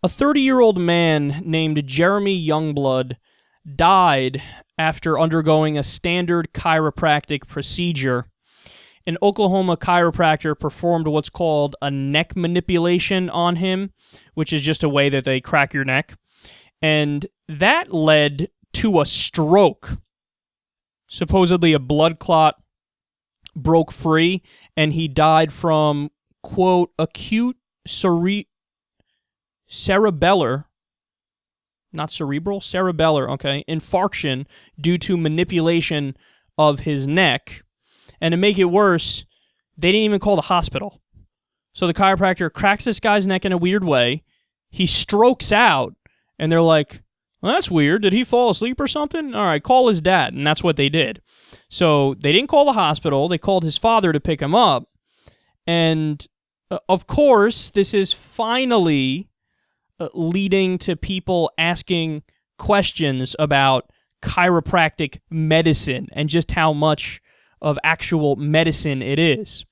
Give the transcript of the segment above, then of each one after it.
A 30-year-old man named Jeremy Youngblood died after undergoing a standard chiropractic procedure. An Oklahoma chiropractor performed what's called a neck manipulation on him, which is just a way that they crack your neck. And that led to a stroke. Supposedly a blood clot broke free, and he died from, quote, acute cerebellar, not cerebral, cerebellar, okay, infarction due to manipulation of his neck. And to make it worse, they didn't even call the hospital. So the chiropractor cracks this guy's neck in a weird way. He strokes out, and they're like, well, that's weird. Did he fall asleep or something? All right, call his dad. And that's what they did. So they didn't call the hospital. They called his father to pick him up. And, of course, this is finally leading to people asking questions about chiropractic medicine and just how much of actual medicine it is.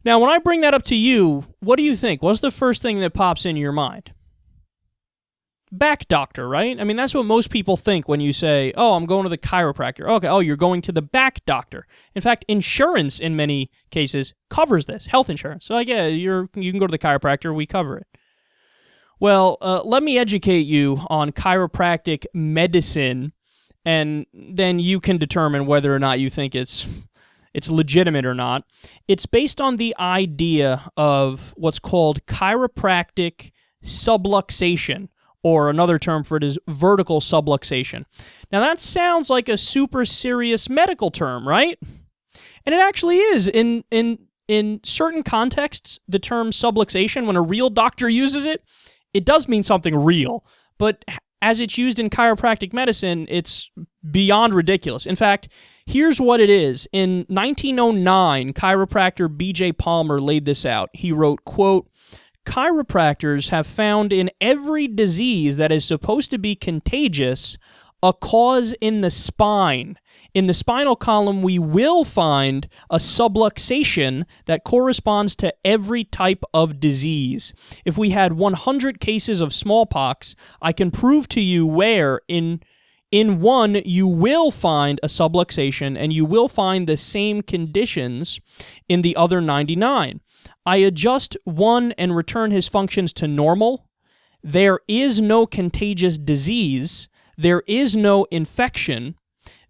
Now, when I bring that up to you, what do you think? What's the first thing that pops in your mind? Back doctor, right? I mean, that's what most people think when you say, oh, I'm going to the chiropractor. Okay, oh, you're going to the back doctor. In fact, insurance in many cases covers this, health insurance. So, yeah, you can go to the chiropractor, we cover it. Well, let me educate you on chiropractic medicine, and then you can determine whether or not you think it's legitimate or not. It's based on the idea of what's called chiropractic subluxation, or another term for it is vertical subluxation. Now, that sounds like a super serious medical term, right? And it actually is. In certain contexts, the term subluxation, when a real doctor uses it, it does mean something real, but as it's used in chiropractic medicine, it's beyond ridiculous. In fact, here's what it is. In 1909, chiropractor B.J. Palmer laid this out. He wrote, quote, chiropractors have found in every disease that is supposed to be contagious a cause in the spine. In the spinal column, we will find a subluxation that corresponds to every type of disease. If we had 100 cases of smallpox, I can prove to you where in one you will find a subluxation and you will find the same conditions in the other 99. I adjust one and return his functions to normal. There is no contagious disease. There is no infection.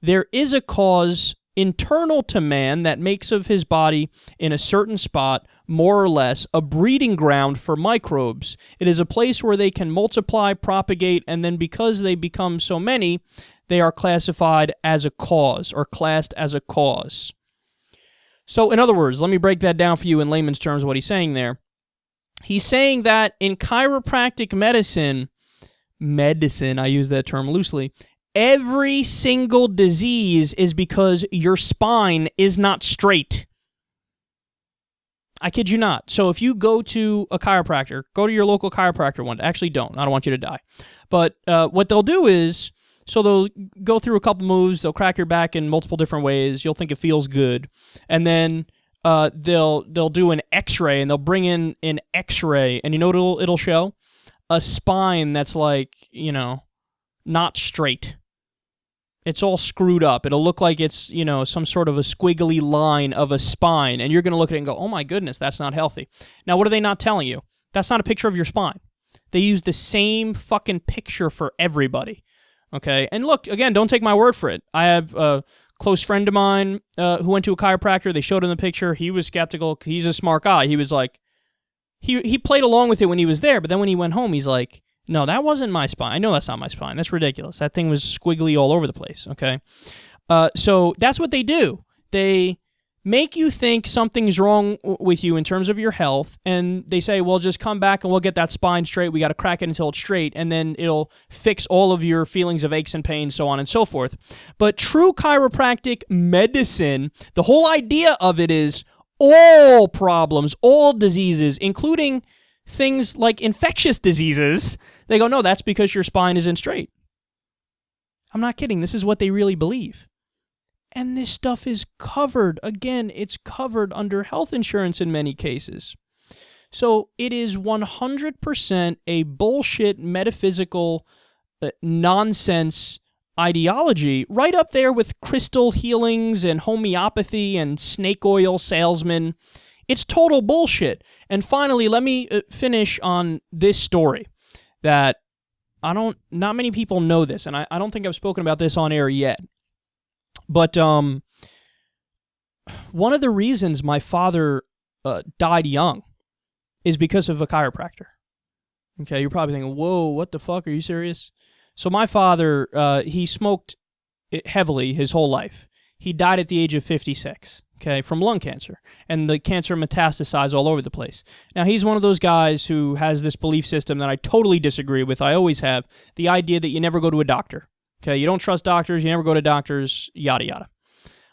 There is a cause internal to man that makes of his body in a certain spot, more or less, a breeding ground for microbes. It is a place where they can multiply, propagate, and then because they become so many, they are classified as a cause or classed as a cause. So, in other words, let me break that down for you in layman's terms, what he's saying there. He's saying that in chiropractic medicine, I use that term loosely, every single disease is because your spine is not straight. I kid you not. So if you go to a chiropractor, go to your local chiropractor one. Actually, don't. I don't want you to die. But what they'll do is, so they'll go through a couple moves. They'll crack your back in multiple different ways. You'll think it feels good. And then they'll do an x-ray, and they'll bring in an x-ray. And you know what it'll show? A spine that's like, not straight. It's all screwed up. It'll look like it's, some sort of a squiggly line of a spine, and you're going to look at it and go, oh my goodness, that's not healthy. Now, what are they not telling you? That's not a picture of your spine. They use the same fucking picture for everybody, okay? And look, again, don't take my word for it. I have a close friend of mine who went to a chiropractor. They showed him the picture. He was skeptical. He's a smart guy. He was like, he played along with it when he was there, but then when he went home, he's like, no, that wasn't my spine. I know that's not my spine. That's ridiculous. That thing was squiggly all over the place, okay? So that's what they do. They make you think something's wrong with you in terms of your health, and they say, well, just come back and we'll get that spine straight. We got to crack it until it's straight, and then it'll fix all of your feelings of aches and pains, so on and so forth. But true chiropractic medicine, the whole idea of it is all problems, all diseases, including things like infectious diseases, they go, no, that's because your spine isn't straight. I'm not kidding. This is what they really believe. And this stuff is covered. Again, it's covered under health insurance in many cases. So it is 100% a bullshit metaphysical nonsense ideology, right up there with crystal healings and homeopathy and snake oil salesmen. It's total bullshit. And finally, let me finish on this story that not many people know this, and I don't think I've spoken about this on air yet. But one of the reasons my father died young is because of a chiropractor. Okay, you're probably thinking, whoa, what the fuck? Are you serious? So my father, he smoked heavily his whole life. He died at the age of 56, okay, from lung cancer. And the cancer metastasized all over the place. Now, he's one of those guys who has this belief system that I totally disagree with. I always have. The idea that you never go to a doctor. Okay, you don't trust doctors, you never go to doctors, yada, yada.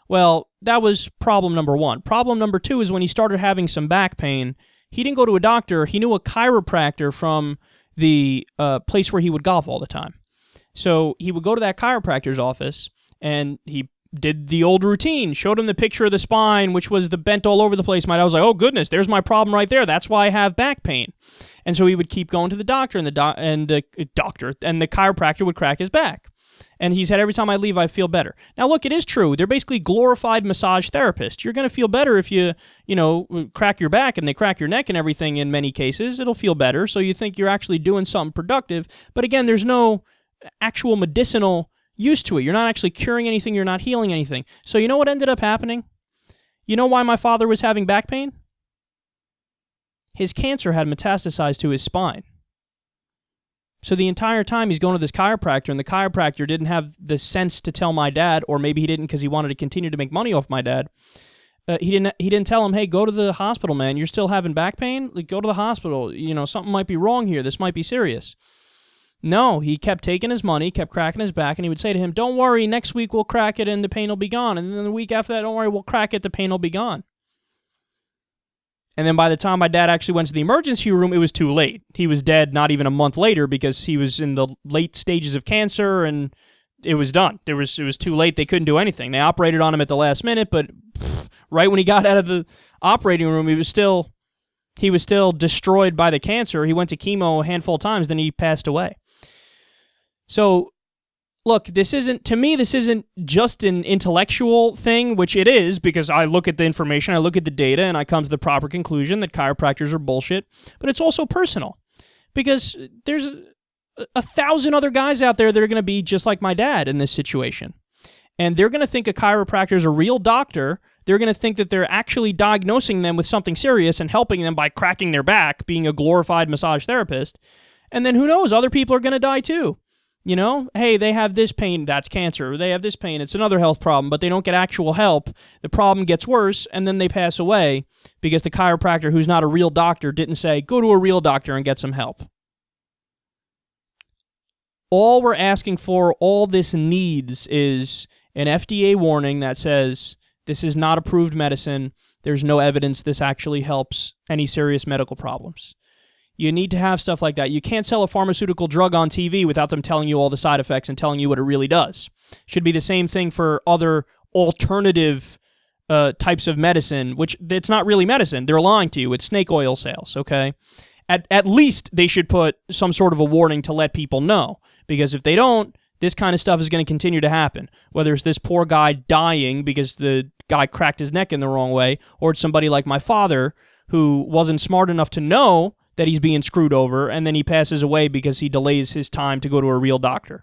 Well, that was problem number one. Problem number two is when he started having some back pain, he didn't go to a doctor. He knew a chiropractor from the place where he would golf all the time. So he would go to that chiropractor's office, and he did the old routine, showed him the picture of the spine, which was the bent all over the place. My dad was like, oh, goodness, there's my problem right there. That's why I have back pain. And so he would keep going to the doctor, and the chiropractor would crack his back. And he said, every time I leave, I feel better. Now, look, it is true. They're basically glorified massage therapists. You're going to feel better if you crack your back and they crack your neck and everything in many cases. It'll feel better. So you think you're actually doing something productive. But again, there's no actual medicinal use to it. You're not actually curing anything. You're not healing anything. So you know what ended up happening? You know why my father was having back pain? His cancer had metastasized to his spine. So the entire time he's going to this chiropractor, and the chiropractor didn't have the sense to tell my dad, or maybe he didn't because he wanted to continue to make money off my dad. He didn't tell him, hey, go to the hospital, man. You're still having back pain? Like, go to the hospital. You know, something might be wrong here. This might be serious. No, he kept taking his money, kept cracking his back, and he would say to him, don't worry, next week we'll crack it and the pain will be gone. And then the week after that, don't worry, we'll crack it, the pain will be gone. And then by the time my dad actually went to the emergency room, it was too late. He was dead not even a month later because he was in the late stages of cancer, and it was done. It was too late. They couldn't do anything. They operated on him at the last minute, but right when he got out of the operating room, he was still destroyed by the cancer. He went to chemo a handful of times, then he passed away. So, look, this isn't just an intellectual thing, which it is, because I look at the information, I look at the data, and I come to the proper conclusion that chiropractors are bullshit, but it's also personal, because there's 1,000 other guys out there that are going to be just like my dad in this situation, and they're going to think a chiropractor is a real doctor. They're going to think that they're actually diagnosing them with something serious and helping them by cracking their back, being a glorified massage therapist, and then who knows, other people are going to die too. You know, hey, they have this pain, that's cancer. They have this pain, it's another health problem, but they don't get actual help. The problem gets worse, and then they pass away because the chiropractor, who's not a real doctor, didn't say, go to a real doctor and get some help. All we're asking for, all this needs, is an FDA warning that says, this is not approved medicine. There's no evidence this actually helps any serious medical problems. You need to have stuff like that. You can't sell a pharmaceutical drug on TV without them telling you all the side effects and telling you what it really does. Should be the same thing for other alternative types of medicine, which it's not really medicine. They're lying to you. It's snake oil sales, okay? At least they should put some sort of a warning to let people know, because if they don't, this kind of stuff is going to continue to happen. Whether it's this poor guy dying because the guy cracked his neck in the wrong way, or it's somebody like my father who wasn't smart enough to know that he's being screwed over, and then he passes away because he delays his time to go to a real doctor.